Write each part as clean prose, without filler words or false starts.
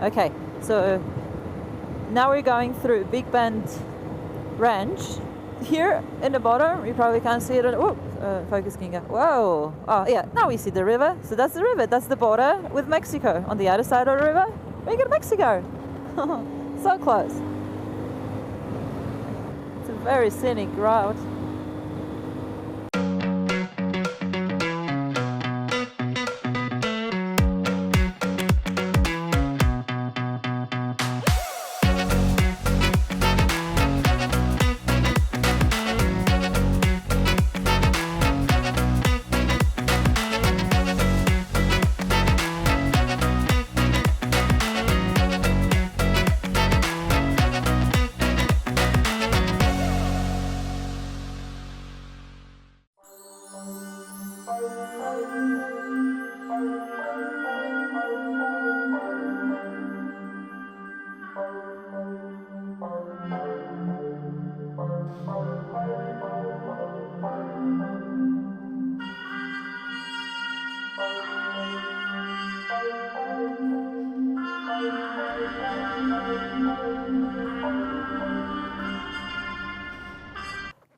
Okay, so now we're going through Big Bend Ranch. Here in the bottom, you probably can't see it. Focus can go. Whoa! Oh yeah, now we see the river. So that's the river. That's the border with Mexico. On the other side of the river, we got Mexico. So close. It's a very scenic route.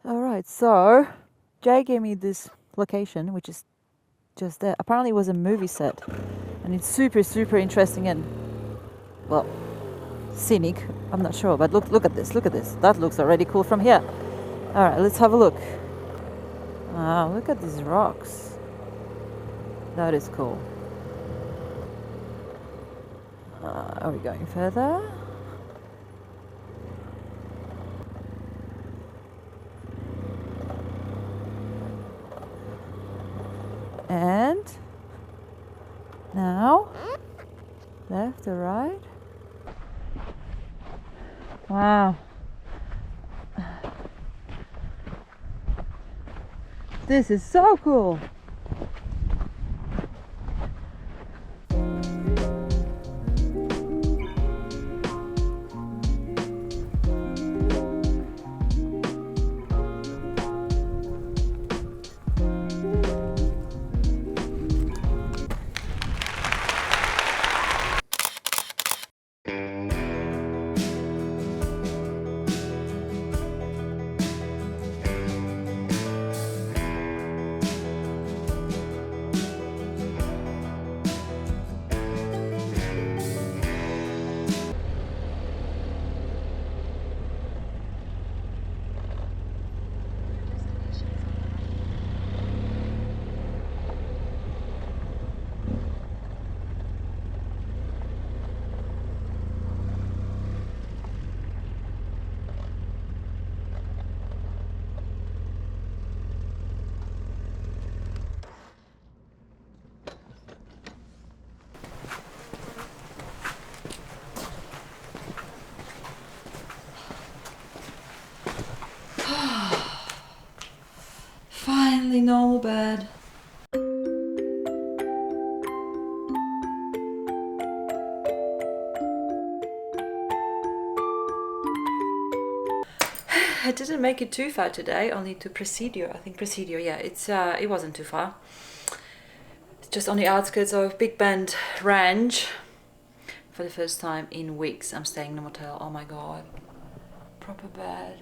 Alright, so Jay gave me this location, which is just there. Apparently it was a movie set, and it's super interesting and, well, scenic. I'm not sure, but look at this. That looks already cool from here. Alright, let's have a look. Wow, look at these rocks. That is cool. Are we going further? And now left or right? Wow. This is so cool. Finally, normal bed. I didn't make it too far today, only to Presidio. I think Presidio, yeah, it wasn't too far. It's just on the outskirts of Big Bend Ranch. For the first time in weeks, I'm staying in a motel. Oh my god. Proper bed,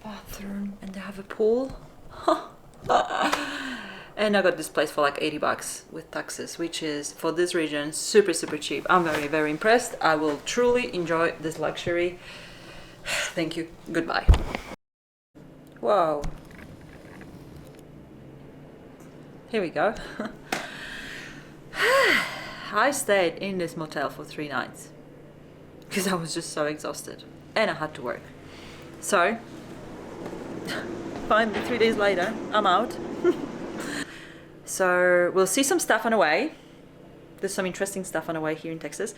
bathroom, and they have a pool. And I got this place for like $80 with taxes, which is for this region super cheap. I'm very impressed. I will truly enjoy this luxury. Thank you. Goodbye. Whoa. Here we go. I stayed in this motel for 3 nights because I was just so exhausted and I had to work. So finally 3 days later, I'm out. So we'll see some stuff on the way. There's some interesting stuff on the way here in Texas.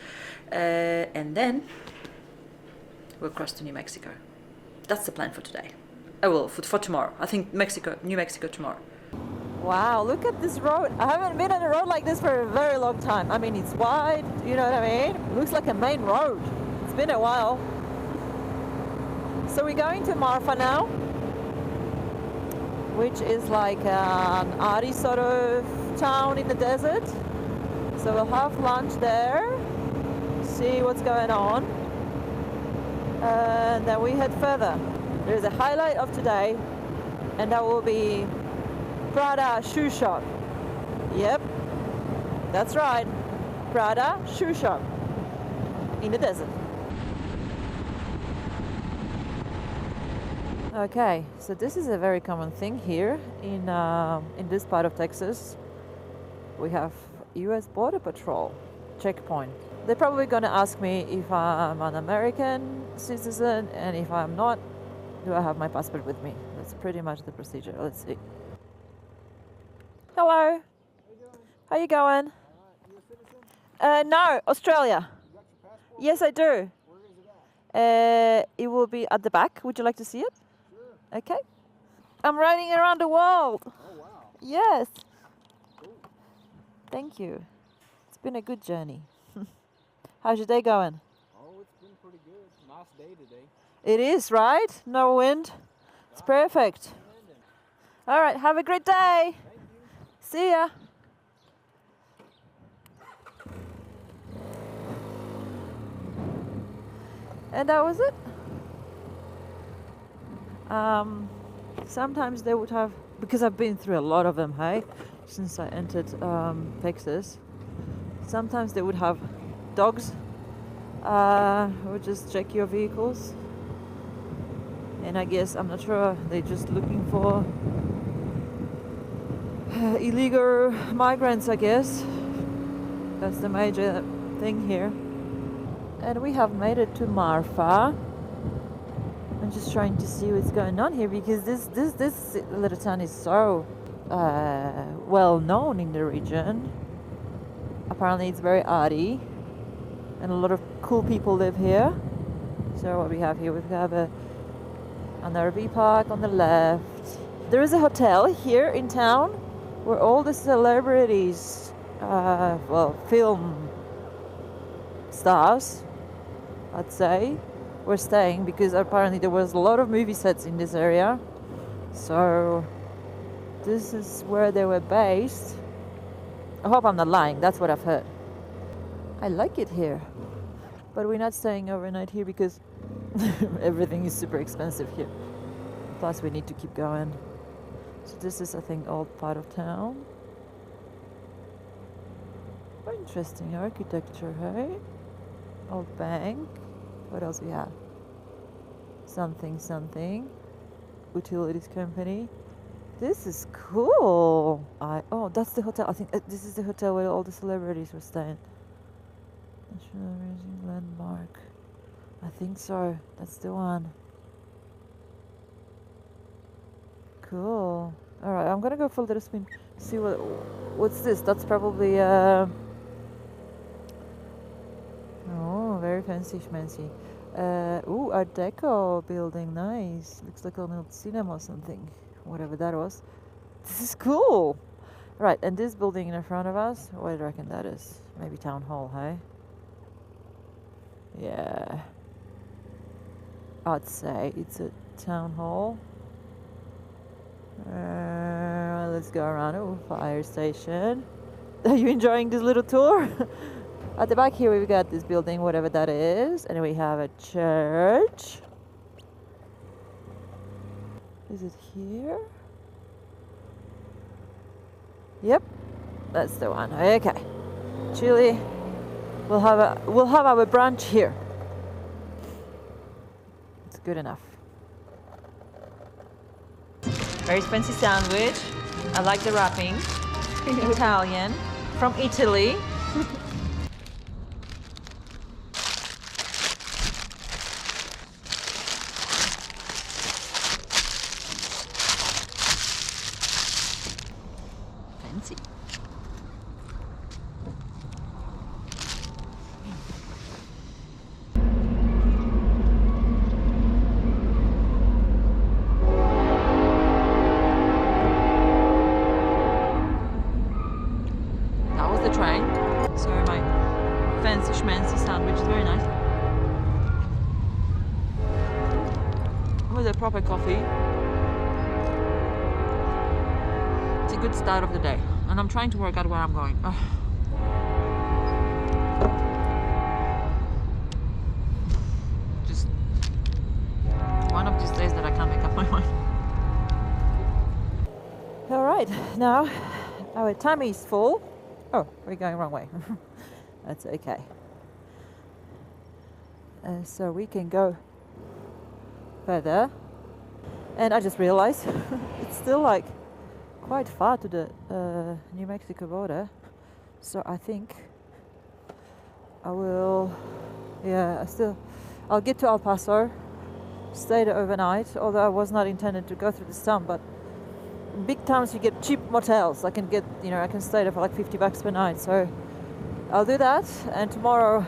And then we'll cross to New Mexico. That's the plan for today. Oh, well, for tomorrow. I think New Mexico tomorrow. Wow, look at this road. I haven't been on a road like this for a very long time. I mean, it's wide, you know what I mean? It looks like a main road. It's been a while. So we're going to Marfa now, which is like an arty sort of town in the desert. So we'll have lunch there, see see what's going on, and then we head further. There's a highlight of today, and that will be Prada shoe shop. Yep, that's right, Prada shoe shop in the desert. Okay, so this is a very common thing here in this part of Texas. We have U.S. Border Patrol checkpoint. They're probably going to ask me if I'm an American citizen, and if I'm not, do I have my passport with me? That's pretty much the procedure. Let's see. Hello. How you going? You a citizen? No, Australia. You got your passport? Yes, I do. Where is it at? It will be at the back. Would you like to see it? Sure. Okay. I'm riding around the world. Oh, wow. Yes. Cool. Thank you. It's been a good journey. How's your day going? Oh, it's been pretty good. Nice day today. It is, right? No wind. It's perfect. All right, have a great day. Thank you. See ya. And that was it. Sometimes they would have, because I've been through a lot of them, hey, since I entered Texas. Sometimes they would have dogs who would just check your vehicles. And I guess, I'm not sure, they're just looking for illegal migrants, I guess. That's the major thing here. And we have made it to Marfa. I'm just trying to see what's going on here, because this little town is so well known in the region. Apparently it's very arty, and a lot of cool people live here. So what we have here, we have an RV park on the left. There is a hotel here in town where all the celebrities, film stars, I'd say, were staying, because apparently there was a lot of movie sets in this area. So this is where they were based. I hope I'm not lying, that's what I've heard. I like it here, but we're not staying overnight here because everything is super expensive here. Plus we need to keep going. So this is, I think, old part of town. Very interesting architecture, hey? Old bank. What else we have? Something. Utilities company. This is cool. Oh, that's the hotel. I think this is the hotel where all the celebrities were staying. National Racing Landmark. I think so. That's the one. Cool. All right, I'm gonna go for a little spin. See what's this? That's probably oh, very fancy schmancy. Ooh, Art Deco building, nice. Looks like an old cinema or something, whatever that was. This is cool. Right, and this building in front of us, what do you reckon that is? Maybe town hall, hey? Yeah. I'd say it's a town hall. Let's go around. Oh, fire station. Are you enjoying this little tour? At the back here we've got this building, whatever that is, and we have a church. Is it here? Yep, that's the one. Okay, Chile. We'll have our brunch here. It's good enough. Very fancy sandwich. I like the wrapping. Italian from Italy. Fancy. With a proper coffee. It's a good start of the day, and I'm trying to work out where I'm going. now our tummy is full. Oh, we're going wrong way. That's okay. So we can go further. And I just realized it's still like quite far to the New Mexico border. So I think I will, I'll get to El Paso, stay there overnight, although I was not intended to go through this town, but in big towns you get cheap motels. I can get, I can stay there for like $50 per night. So I'll do that, and tomorrow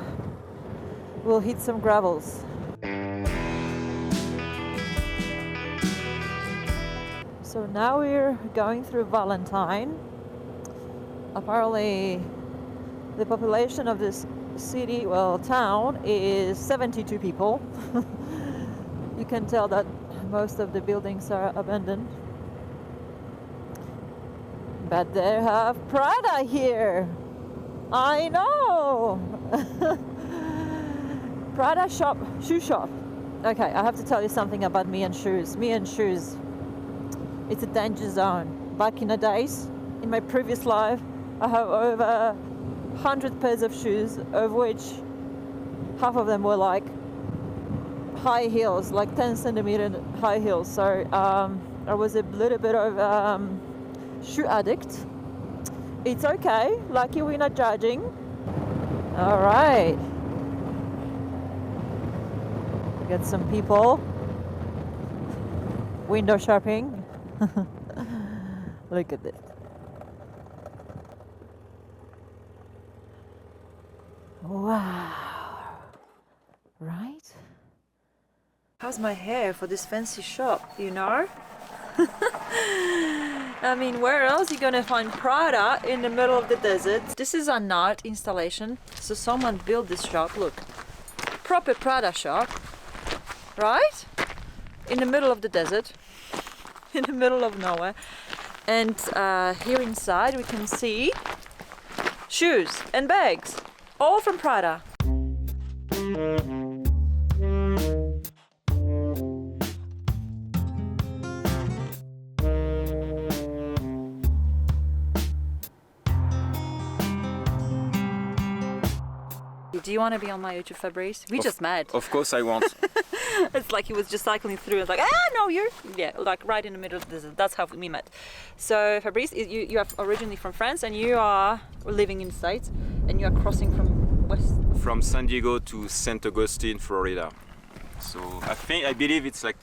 we'll hit some gravels. So now we're going through Valentine. Apparently the population of this city, town, is 72 people. You can tell that most of the buildings are abandoned. But they have Prada here. I know. Prada shop, shoe shop. Okay, I have to tell you something about me and shoes. It's a danger zone. Back in the days, in my previous life, I have over 100 pairs of shoes, of which half of them were like high heels, like 10 centimeter high heels. So I was a little bit of shoe addict. It's okay, lucky we're not judging. All right. We got some people window shopping. Look at this. Wow. Right? How's my hair for this fancy shop, I mean, where else are you gonna find Prada in the middle of the desert? This is an art installation. So someone built this shop, look. Proper Prada shop. Right? In the middle of the desert. In the middle of nowhere. And here inside we can see shoes and bags, all from Prada. Do you want to be on my YouTube, Fabrice? We just met. Of course I want. It's like he was just cycling through. It's like, no, you're... Yeah, like right in the middle of the desert. That's how we met. So, Fabrice, you are originally from France and you are living in the States and you are crossing from west... From San Diego to St. Augustine, Florida. So, I believe it's like...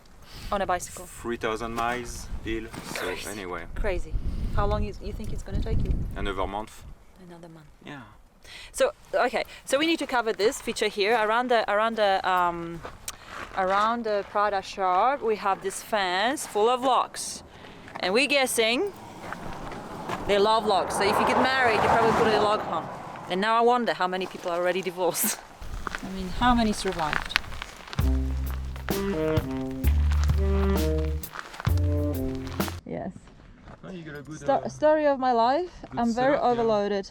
On a bicycle. 3,000 miles hill. So, anyway. Crazy. How long you think it's going to take you? Another month. Another month. Yeah. So, okay. So we need to cover this feature here around the Prada shop. We have this fence full of locks, and we're guessing they love locks. So if you get married, you probably put a lock on. And now I wonder how many people are already divorced. I mean, how many survived? Yes. Story of my life. I'm very overloaded.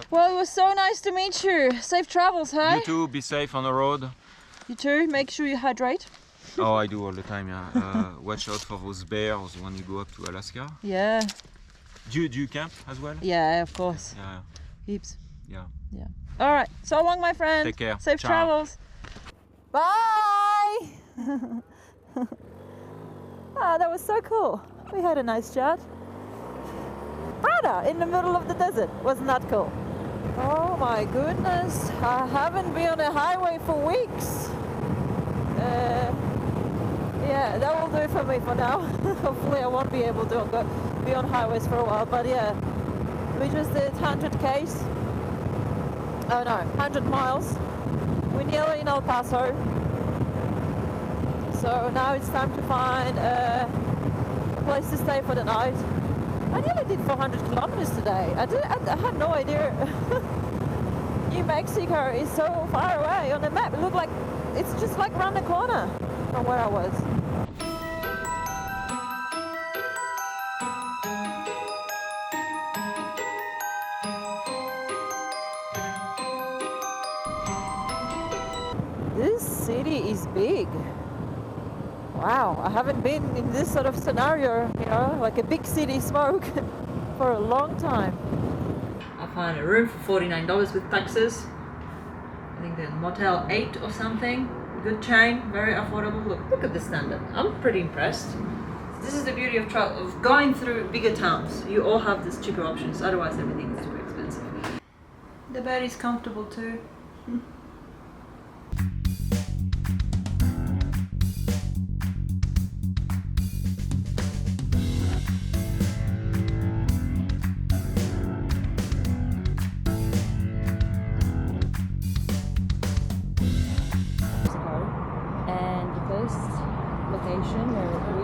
Well, it was so nice to meet you. Safe travels, hey? You too, be safe on the road. You too, make sure you hydrate. Oh, I do all the time, yeah. Watch out for those bears when you go up to Alaska. Yeah. Do you camp as well? Yeah, of course. Yeah. Heaps. Yeah. Yeah. All right, so long, my friend. Take care. Safe Ciao. travels. Bye! That was so cool. We had a nice chat. Prada in the middle of the desert. Wasn't that cool? Oh my goodness. I haven't been on a highway for weeks. Yeah, that will do it for me for now. Hopefully I won't be able to be on highways for a while, but yeah. We just did 100 Ks. Oh no, 100 miles. We're nearly in El Paso. So now it's time to find a place to stay for the night. I nearly did 400 kilometers today. I had no idea. New Mexico is so far away. On the map it looked like it's just like around the corner from where I was. This city is big. Wow, I haven't been in this sort of scenario, you know, like a big city smoke for a long time. I found a room for $49 with taxes. I think the Motel 8 or something. Good chain, very affordable. Look at the standard. I'm pretty impressed. This is the beauty of going through bigger towns. You all have these cheaper options, otherwise everything is super expensive. The bed is comfortable too. And the first location where